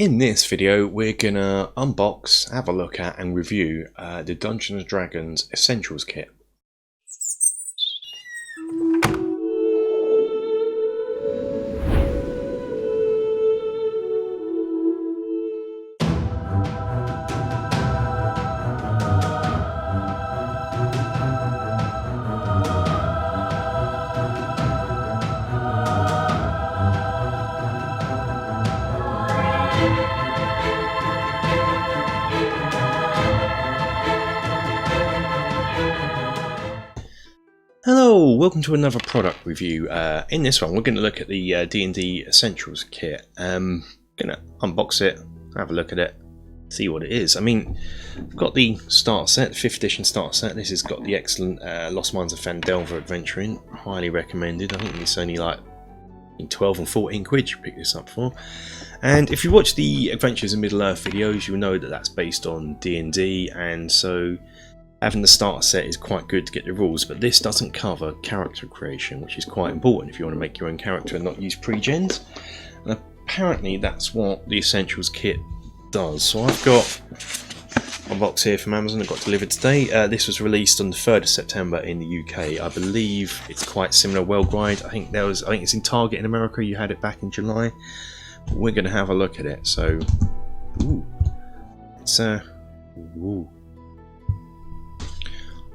In this video we're gonna unbox, have a look at and review the Dungeons & Dragons Essentials Kit. Hello, welcome to another product review. In this one we're going to look at the D&D Essentials Kit. Going to unbox it, have a look at it, see what it is. I mean, I've got the starter set, the 5th edition starter set. This has got the excellent Lost Mines of Phandelver adventure in. Highly recommended. I think it's only like 12 and 14 quid you pick this up for. And if you watch the Adventures in Middle-earth videos, you'll know that that's based on D&D, and so having the starter set is quite good to get the rules, but this doesn't cover character creation, which is quite important if you want to make your own character and not use pre-gens. And apparently that's what the Essentials Kit does. So I've got a box here from Amazon that got delivered today. This was released on the 3rd of September in the UK. I believe it's quite similar worldwide. I think it's in Target in America. You had it back in July. But we're going to have a look at it. So,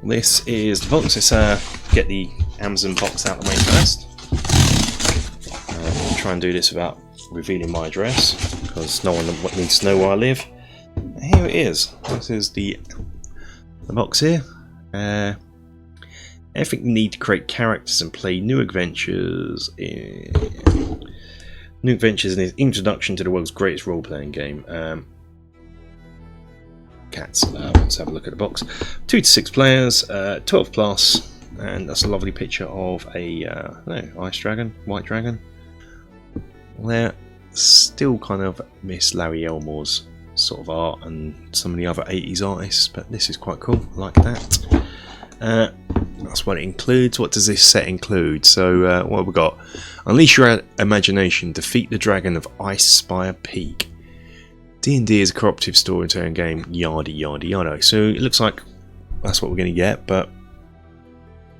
this is the box. Let's get the Amazon box out of the way first. I'll try and do this without revealing my address, because no one needs to know where I live. And here it is. This is the box here. Everything you need to create characters and play new adventures. New adventures in his introduction to the world's greatest role-playing game. Let's have a look at the box. 2 to 6 players, 12 plus, and that's a lovely picture of a ice dragon, white dragon. There, still kind of miss Larry Elmore's sort of art and some of the other 80s artists, but this is quite cool. I like that. That's what it includes. What does this set include? So, what have we got? Unleash your imagination. Defeat the dragon of Icespire Peak. D&D is a cooperative storytelling game, yada yada yada. So it looks like that's what we're going to get, but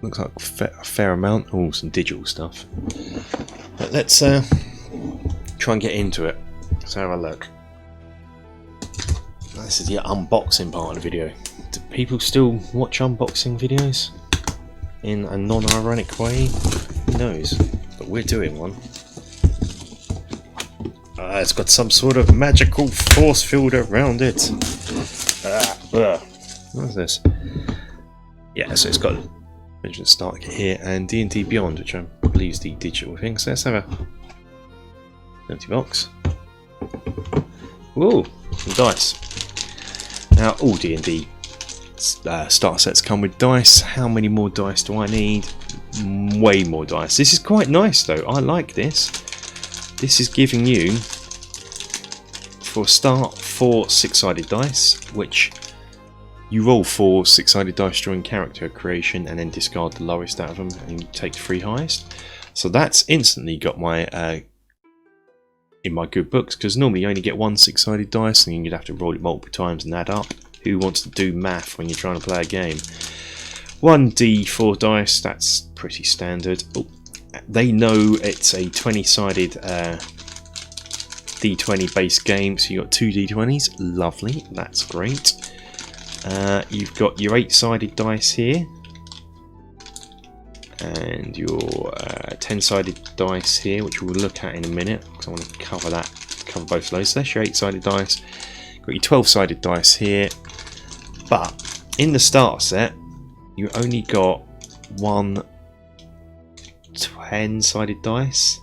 looks like a fair amount. Oh, some digital stuff. But let's try and get into it. Let's have a look. This is the unboxing part of the video. Do people still watch unboxing videos in a non-ironic way? Who knows? But we're doing one. It's got some sort of magical force field around it. What's this? Yeah, so it's got a starter kit here and D&D Beyond, which I believe is the digital thing. So let's have a empty box. Ooh, some dice. Now, all D&D starter sets come with dice. How many more dice do I need? Way more dice. This is quite nice though. I like this. This is giving you, for a start, 4 6-sided dice, which you roll 4 6-sided dice during character creation and then discard the lowest out of them and you take the 3 highest. So that's instantly got my in my good books, because normally you only get 1 6-sided dice and you'd have to roll it multiple times and add up. Who wants to do math when you're trying to play a game? 1 D4 dice, that's pretty standard. Oh, they know it's a 20-sided D20 based game, so you've got 2 D20s. Lovely, that's great. You've got your 8-sided dice here, and your 10-sided dice here, which we'll look at in a minute, because I want to cover both of those. So that's your 8-sided dice. Got your 12-sided dice here, but in the starter set, you only got 1 10-sided dice,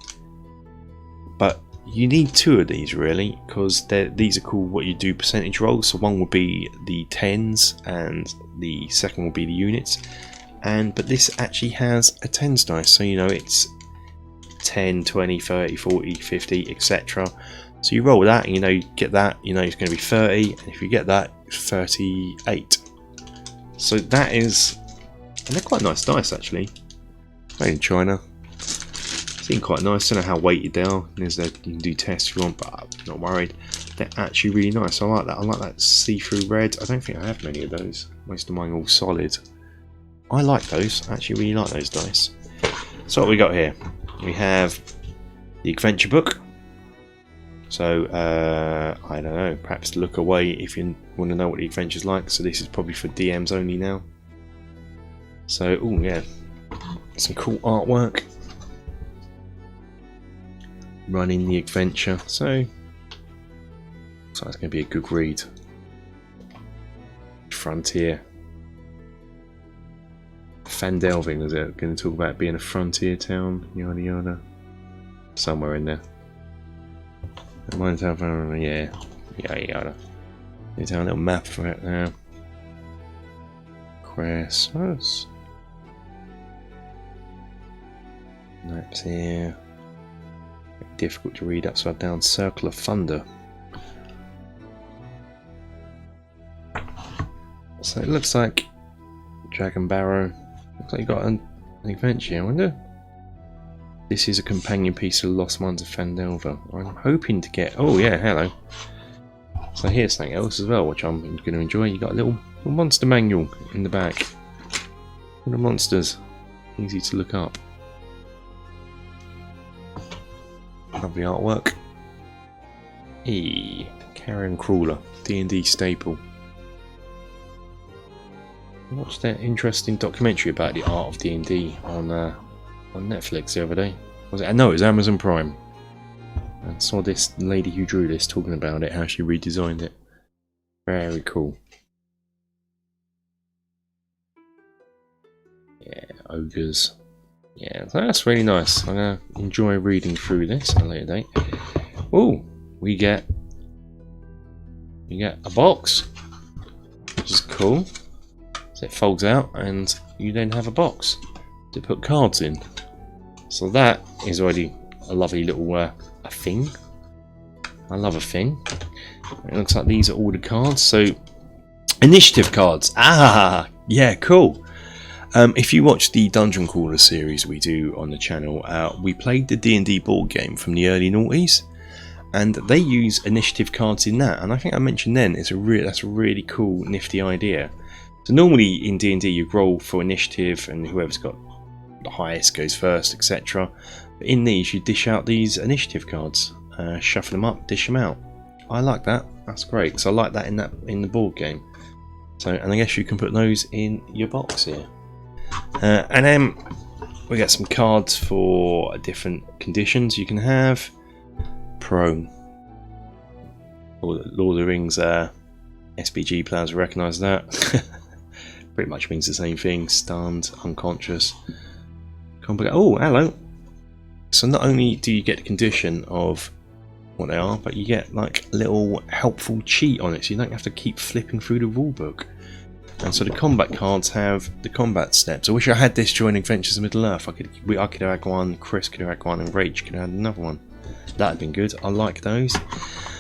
but you need 2 of these really, because these are called what you do percentage rolls. So one will be the 10s and the second will be the units, but this actually has a 10s dice, so you know it's 10, 20, 30, 40, 50, etc. So you roll that and you get that, it's going to be 30, and if you get that, it's 38. So that is, and they're quite nice dice actually, made in China. Seem quite nice. Don't know how weighted they are. There's you can do tests if you want, but I'm not worried. They're actually really nice. I like that. I like that see-through red. I don't think I have many of those. Most of mine are all solid. I like those. I actually really like those dice. So what we got here? We have the adventure book. So I don't know. Perhaps look away if you want to know what the adventure's like. So this is probably for DMs only now. So oh yeah, some cool artwork. Running the adventure, so it's going to be a good read. Frontier. Fandelving, was it? Going to talk about being a frontier town, yada yada. Somewhere in there. Mine's over, yeah, yada yada. There's our little map for it now. Christmas. Maps here. Difficult to read upside down. Circle of Thunder. So it looks like Dragon Barrow. Looks like you got an adventure. I wonder. This is a companion piece to the Lost Mines of Fandelver. I'm hoping to get. Oh yeah, hello. So here's something else as well, which I'm going to enjoy. You got a little monster manual in the back. All the monsters, easy to look up. Lovely artwork. Carrion Crawler, D&D staple. I watched that interesting documentary about the art of D&D on Netflix the other day. Was it? No, it was Amazon Prime. I saw this lady who drew this talking about it, how she redesigned it. Very cool. Yeah, ogres. Yeah, that's really nice. I'm going to enjoy reading through this at a later date. Oh, we get a box, which is cool. So it folds out and you then have a box to put cards in. So that is already a lovely little a thing. I love a thing. It looks like these are all the cards. So initiative cards. Ah, yeah, cool. If you watch the Dungeon Crawler series we do on the channel, we played the D&D board game from the early noughties, and they use initiative cards in that. And I think I mentioned then that's a really cool, nifty idea. So normally in D&D you roll for initiative, and whoever's got the highest goes first, etc. But in these you dish out these initiative cards, shuffle them up, dish them out. I like that. That's great. So I like that in the board game. So, and I guess you can put those in your box here. And then we got some cards for different conditions you can have. Prone. Lord of the Rings SBG players recognise that. Pretty much means the same thing. Stunned, unconscious. Oh, hello. So not only do you get the condition of what they are, but you get like a little helpful cheat on it, so you don't have to keep flipping through the rulebook. And so the combat cards have the combat steps. I wish I had this during Adventures in Middle Earth. I could have had one, Chris could have had one, and Rach could have had another one. That'd have been good. I like those.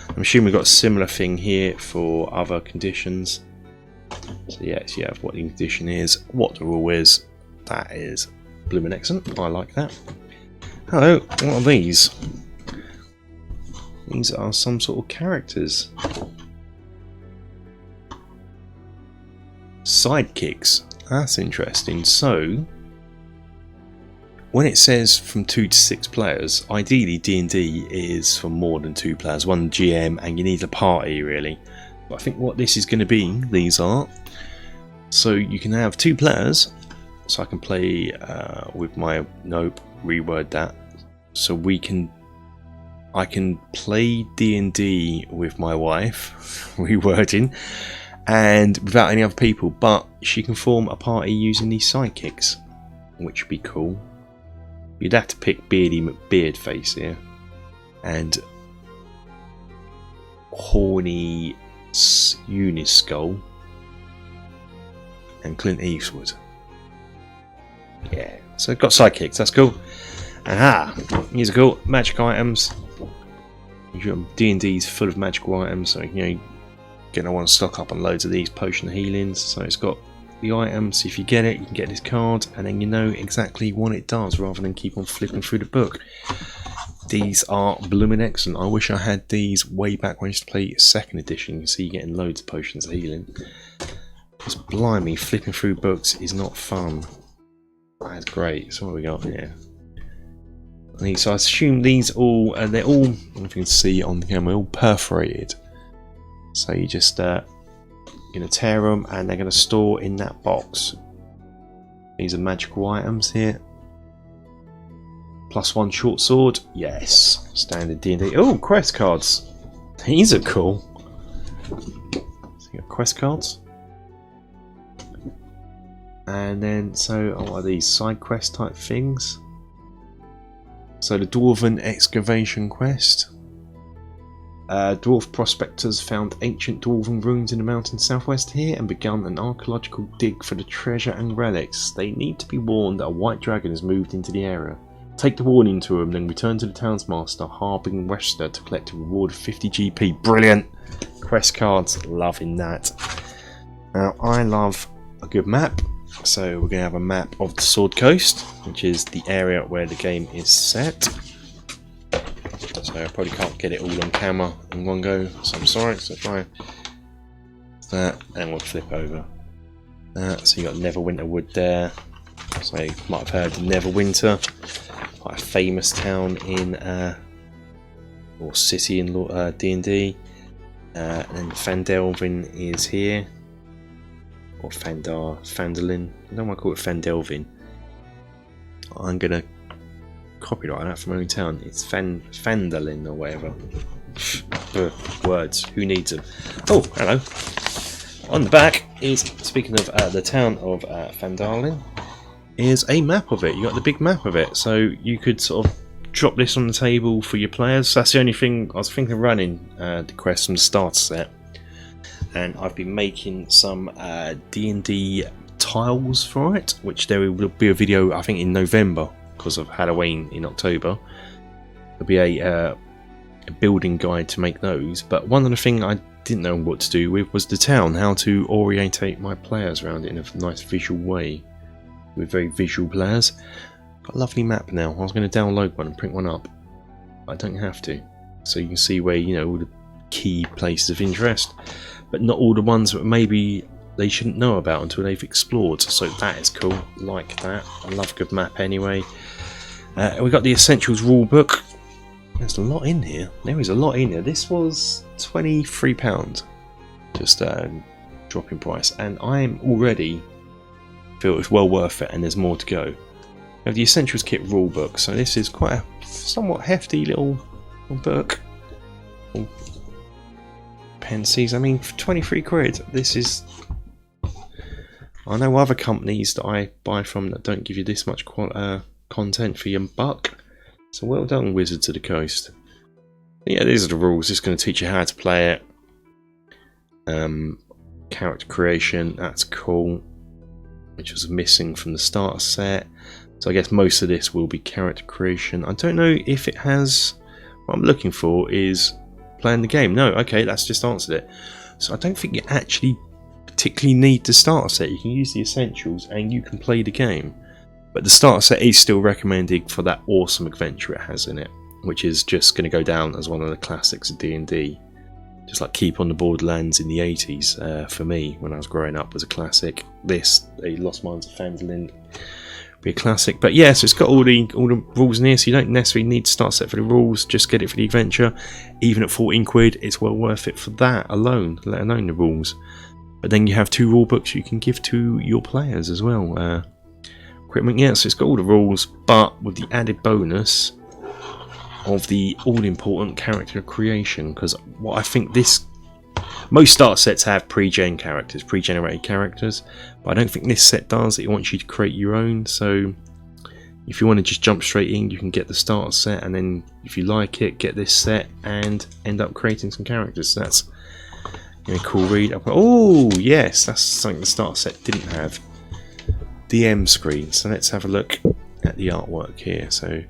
I'm assuming we've got a similar thing here for other conditions. So yes, you have what the condition is, what the rule is. That is blooming excellent. I like that. Hello, what are these? These are some sort of characters. Sidekicks. That's interesting. So, when it says from 2 to 6 players, ideally D&D is for more than 2 players, 1 GM, and you need a party really. But I think what this is going to be, these are, so you can have 2 players, so I can play with my, nope, reword that, so I can play D&D with my wife, rewording, and without any other people, but she can form a party using these sidekicks, which would be cool. You'd have to pick Beardy McBeardface here, and Horny Uniskull, and Clint Eastwood. Yeah, so I've got sidekicks, that's cool. Aha! These are cool. Magic items. D&D's full of magical items, so you know, going to want to stock up on loads of these potion healings. So it's got the item, so if you get it, you can get this card, and then you know exactly what it does, rather than keep on flipping through the book. These are blooming excellent. I wish I had these way back when I used to play 2nd edition. You can see you're getting loads of potions of healing. Just blimey, flipping through books is not fun. That's great. So what have we got here? So I assume these all, they're all, I don't know if you can see on the camera, all perforated. So you just going to tear them, and they're going to store in that box. These are magical items here. +1 short sword, yes. Standard D&D. Oh, quest cards. These are cool. So you got quest cards. And then, so what are these? Side quest type things. So the Dwarven Excavation Quest. Dwarf prospectors found ancient dwarven ruins in the mountains southwest here and begun an archaeological dig for the treasure and relics. They need to be warned that a white dragon has moved into the area. Take the warning to him, then return to the townsmaster, Harbin Wester, to collect a reward of 50 GP. Brilliant! Quest cards, loving that. Now, I love a good map, so we're going to have a map of the Sword Coast, which is the area where the game is set. So I probably can't get it all on camera in one go, so I'm sorry. So try that, and we'll flip over. So you got Neverwinter Wood there. So you might have heard of Neverwinter, quite a famous town in or city in D&D. And then Phandelvin is here, or Phandalin. I don't want to call it Phandelvin. I'm gonna copyright that from my own town. It's Phandalin or whatever. Words, who needs them? Oh, hello. On the back is, speaking of the town of Phandalin, is a map of it. You got the big map of it, so you could sort of drop this on the table for your players. That's the only thing I was thinking of running the quest from the starter set, and I've been making some D&D tiles for it, which there will be a video I think in November because of Halloween in October. There'll be a building guide to make those, but one of the things I didn't know what to do with was the town, how to orientate my players around it in a nice visual way. With very visual players. Got a lovely map now. I was going to download one and print one up, but I don't have to. So you can see where, you know, all the key places of interest, but not all the ones that maybe they shouldn't know about until they've explored. So that is cool. Like that. I love a good map anyway. We got the Essentials Rulebook. There's a lot in here. There is a lot in here. This was £23. Just dropping price, and I'm already feel it's well worth it, and there's more to go. We have the Essentials Kit Rulebook, so this is quite a somewhat hefty little book. Pensies, I mean, for 23 quid, this is... I know other companies that I buy from that don't give you this much content for your buck, so well done, Wizards of the Coast. But yeah, these are the rules. It's going to teach you how to play it. Character creation, that's cool, which was missing from the starter set. So I guess most of this will be character creation. I don't know if it has... What I'm looking for is playing the game. No, okay, that's just answered it. So I don't think you actually particularly need the starter set. You can use the essentials and you can play the game. But the starter set is still recommended for that awesome adventure it has in it, which is just going to go down as one of the classics of D&D. Just like Keep on the Borderlands in the 80s, for me, when I was growing up, was a classic. This, A Lost Mines of Phandalin, be a classic. But yeah, so it's got all the rules in here, so you don't necessarily need to start set for the rules, just get it for the adventure. Even at 14 quid, it's well worth it for that alone, let alone the rules. But then you have 2 rule books you can give to your players as well. Equipment, yeah, so it's got all the rules, but with the added bonus of the all-important character creation, because what I think most starter sets have pre-generated characters, but I don't think this set does. It wants you to create your own, so if you want to just jump straight in, you can get the starter set, and then if you like it, get this set and end up creating some characters. So that's a cool read. Oh yes, that's something the starter set didn't have. The M screen. So let's have a look at the artwork here. So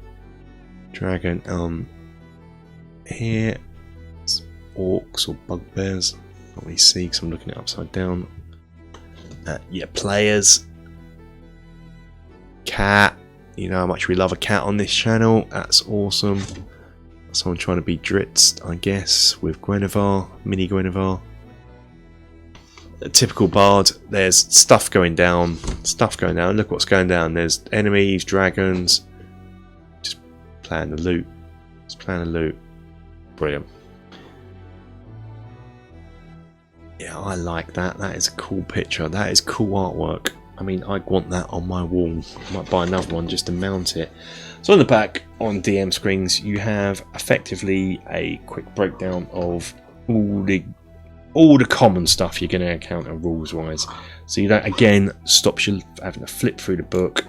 dragon, here it's orcs or bugbears. Not really see because I'm looking at it upside down. Yeah, players. Cat. You know how much we love a cat on this channel. That's awesome. Someone trying to be Dritz, I guess, with Guinevere, mini Guinevere. A typical bard. There's stuff going down. Stuff going down. Look what's going down. There's enemies, dragons. Just playing the loot. Just playing the loot. Brilliant. Yeah, I like that. That is a cool picture. That is cool artwork. I mean, I want that on my wall. I might buy another one just to mount it. So on the back, on DM screens, you have effectively a quick breakdown of all the common stuff you're going to encounter rules-wise. So you don't, again, stops you having to flip through the book.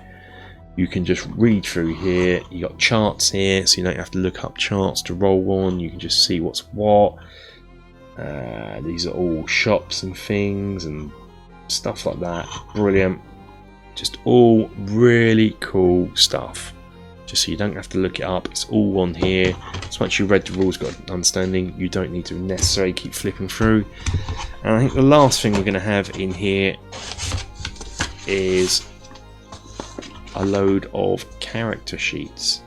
You can just read through here. You got charts here, so you don't have to look up charts to roll on. You can just see what's what. These are all shops and things and stuff like that. Brilliant. Just all really cool stuff. Just so you don't have to look it up. It's all on here. So once you've read the rules, got an understanding, you don't need to necessarily keep flipping through. And I think the last thing we're going to have in here is a load of character sheets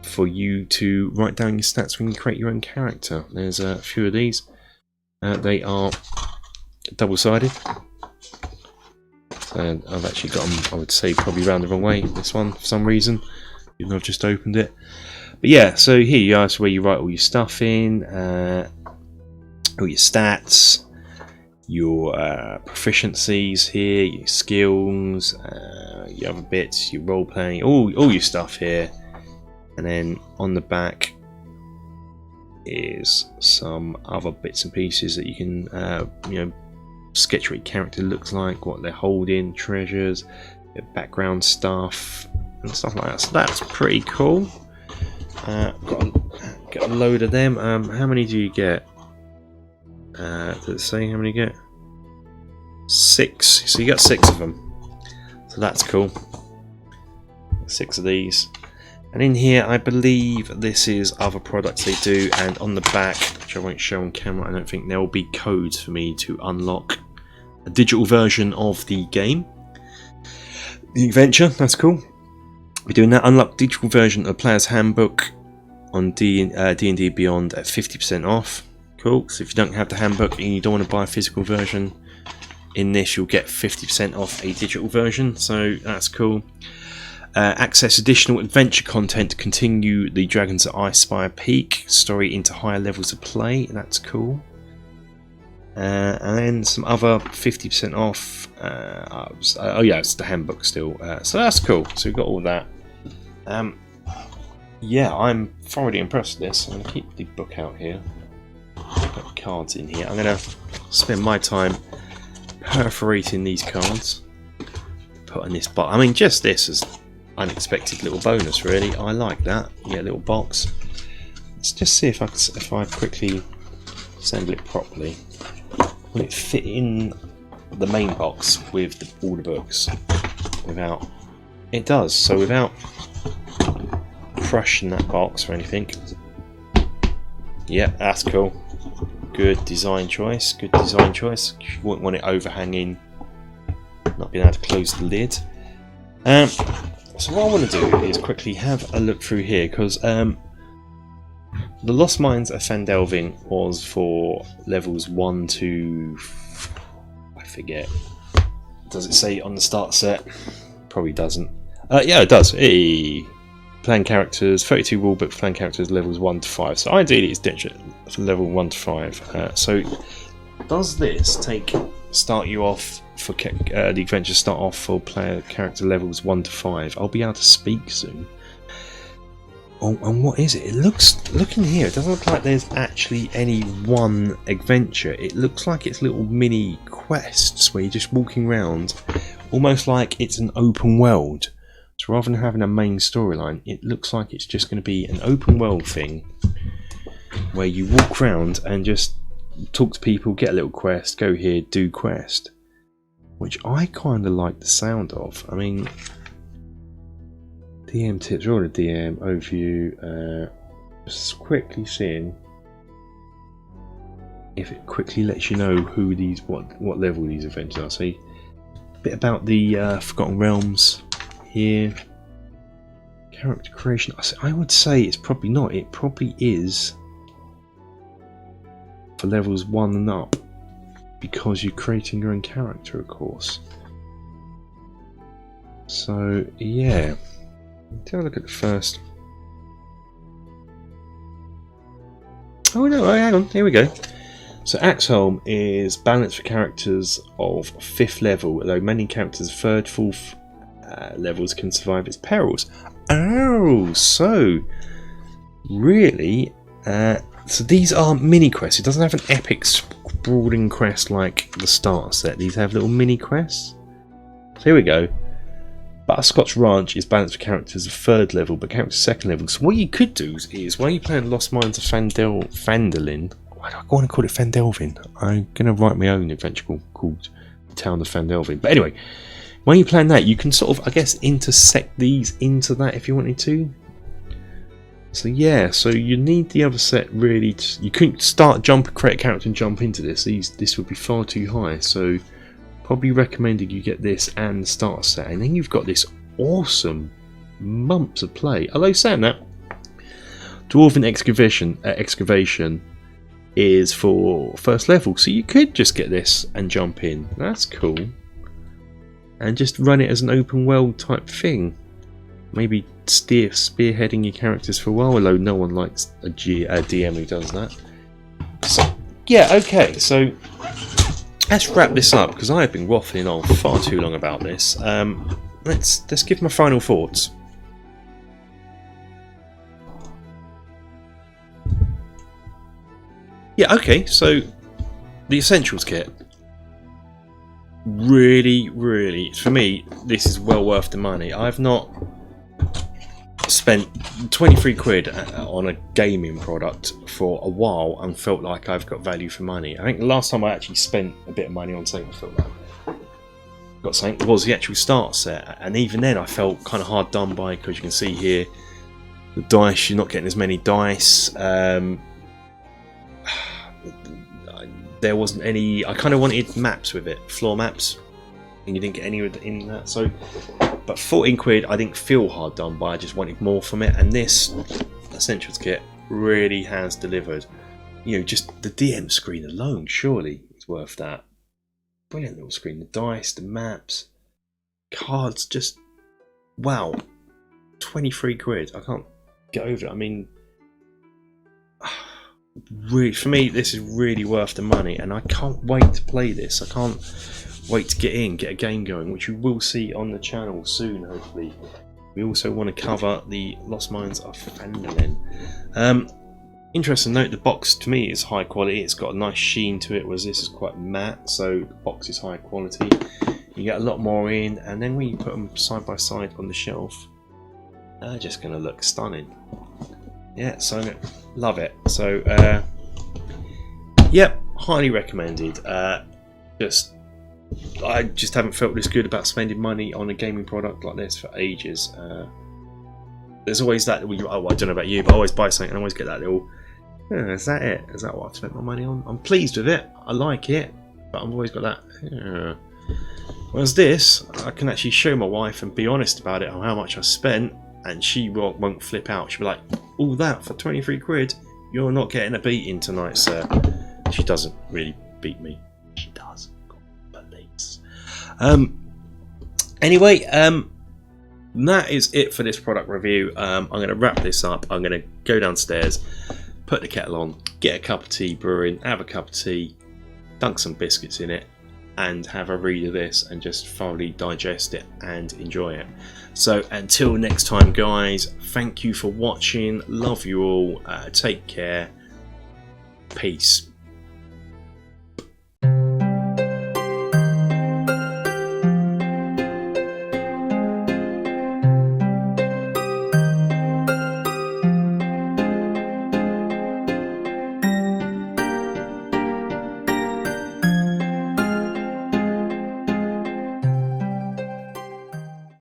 for you to write down your stats when you create your own character. There's a few of these. They are double-sided. So I've actually got them, I would say, probably round the wrong way, this one, for some reason, even though I've just opened it. But yeah, so here you are, so where you write all your stuff in, all your stats, your proficiencies here, your skills, your other bits, your role-playing, all your stuff here. And then on the back is some other bits and pieces that you can, you know, sketch what your character looks like, what they're holding, treasures, background stuff, and stuff like that. So that's pretty cool. Got a load of them. How many do you get? Does it say how many you get? 6. So you got 6 of them. So that's cool. 6 of these. And in here, I believe this is other products they do, and on the back, which I won't show on camera, I don't think there will be codes for me to unlock a digital version of the game. The adventure, that's cool. We're doing that. Unlock digital version of Player's Handbook on D&D Beyond at 50% off. Cool. So if you don't have the handbook and you don't want to buy a physical version, in this you'll get 50% off a digital version. So that's cool. Access additional adventure content to continue the Dragons at Icespire Peak story into higher levels of play. That's cool. And then some other 50% off. Oh yeah, it's the handbook still. So that's cool. So we've got all that. Yeah, I'm thoroughly impressed with this. I'm going to keep the book out here. Got cards in here. I'm going to spend my time perforating these cards. Put in this box. I mean, just this is unexpected little bonus, really. I like that. You get a little box. Let's just see if I quickly assemble it properly. Will it fit in the main box with all the books? Without, it does. So without crushing that box or anything. Yeah, that's cool. Good design choice. Good design choice. You wouldn't want it overhanging, not being able to close the lid. So what I want to do is quickly have a look through here, because the Lost Mines of Phandelvin was for levels 1 to... I forget. Does it say on the start set? Probably doesn't. Yeah, it does. Hey. Playing characters, 32 rulebook for playing characters levels 1 to 5. So ideally it's ditched for level 1 to 5. So does this start you off for the adventure start off for player character levels 1 to 5? I'll be able to speak soon. Oh, and what is it? It looking here, it doesn't look like there's actually any one adventure. It looks like it's little mini quests where you're just walking around, almost like it's an open world. So rather than having a main storyline, it looks like it's just going to be an open world thing where you walk around and just talk to people, get a little quest, go here, do quest. Which I kind of like the sound of. I mean, DM tips, all the DM, overview, just quickly seeing. if it quickly lets you know who these, what level these events are. See, a bit about the Forgotten Realms here. Character creation. I would say it's probably not. It probably is for levels 1 and up, because you're creating your own character, of course. So yeah, let's have a look at the first. Oh no, hang on, here we go. So Axholm is balanced for characters of 5th level, although many characters 3rd, 4th levels can survive its perils. Oh, so really, so these are mini quests. It doesn't have an epic sprawling quest like the starter set. These have little mini quests. So here we go. Butterscotch Ranch is balanced for characters of 3rd level, but characters 2nd level. So what you could do is while you're playing Lost Mines of Phandalin, why do I want to call it Phandelvin? I'm going to write my own adventure called The Town of Phandelvin. But anyway, when you're playing that, you can sort of, I guess, intersect these into that if you wanted to. So yeah, so you need the other set really. You couldn't create a character and jump into this. This would be far too high. So probably recommended you get this and the starter set, and then you've got this awesome months of play. Although saying that, Dwarven Excavation is for 1st level, so you could just get this and jump in. That's cool. And just run it as an open world type thing. Maybe spearheading your characters for a while, although no one likes a DM who does that. So yeah, okay, so let's wrap this up, because I have been waffling on far too long about this. Let's give my final thoughts. Yeah, okay, so the Essentials kit. Really, for me, this is well worth the money. I've not spent 23 quid on a gaming product for a while and felt like I've got value for money. I think the last time I actually spent a bit of money on something I felt like got something was the actual start set, and even then I felt kind of hard done by, because you can see here the dice, you're not getting as many dice. There wasn't any. I kind of wanted maps with it, floor maps, and you didn't get any in that. So, but 14 quid, I didn't feel hard done by. I just wanted more from it, and this Essentials kit really has delivered. You know, just the DM screen alone, surely is worth that. Brilliant little screen. The dice, the maps, cards, just wow. 23 quid. I can't get over it. I mean, really, for me, this is really worth the money, and I can't wait to play this. I can't wait to get a game going, which you will see on the channel soon, hopefully. We also want to cover the Lost Mines of Phandalin. Interesting note, the box to me is high quality. It's got a nice sheen to it, whereas this is quite matte, so the box is high quality. You get a lot more in, and then when you put them side by side on the shelf, they're just going to look stunning. Yeah, so love it. So yep, highly recommended. I just haven't felt this good about spending money on a gaming product like this for ages. There's always that, oh, I don't know about you, but I always buy something and I always get that little, is that it? Is that what I've spent my money on? I'm pleased with it, I like it, but I've always got that. Whereas this, I can actually show my wife and be honest about it, on how much I spent, and she won't flip out. She'll be like, all that for 23 quid? You're not getting a beating tonight, sir. She doesn't really beat me. She does. God, police. Anyway, that is it for this product review. I'm going to wrap this up. I'm going to go downstairs, put the kettle on, get a cup of tea brewing, have a cup of tea, dunk some biscuits in it, and have a read of this and just thoroughly digest it and enjoy it. So until next time, guys, thank you for watching. Love you all. Take care. Peace.